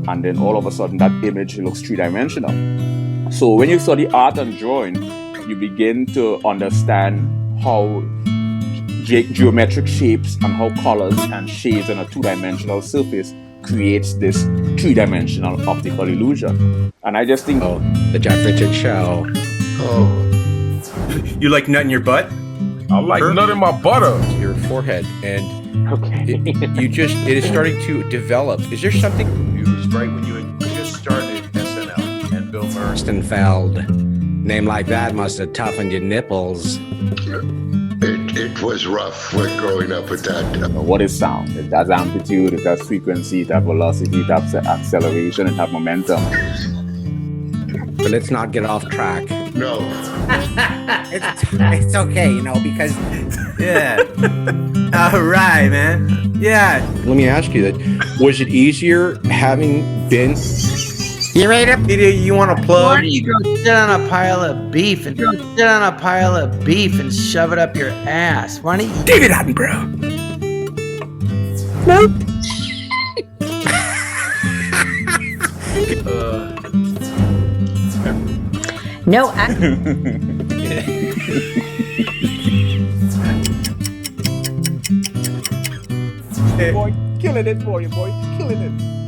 and then all of a sudden that image looks three-dimensional. So when you study art and drawing, you begin to understand how geometric shapes and how colors and shades on a two-dimensional surface creates this three-dimensional optical illusion. And I just think... Oh, the Jack Richard show. Oh. You like nut in your butt? I like nut in my butter. Your forehead, and Okay. it is starting to develop. Is there something? It was right when you had just started SNL and Bill Murray. Feld. Name like that must have toughened your nipples. It was rough growing up with that. What is sound? It has amplitude, it has frequency, it has velocity, it has acceleration, it has momentum. But let's not get off track. No. It's okay, you know, because... Yeah. All right, man. Yeah. Let me ask you that. Was it easier having been... You ready to... You want to Why plug? don't you go sit on a pile of beef and shove it up your ass? Why don't you... David Attenborough. Nope. No, Boy, killing it for you, boy. Killing it.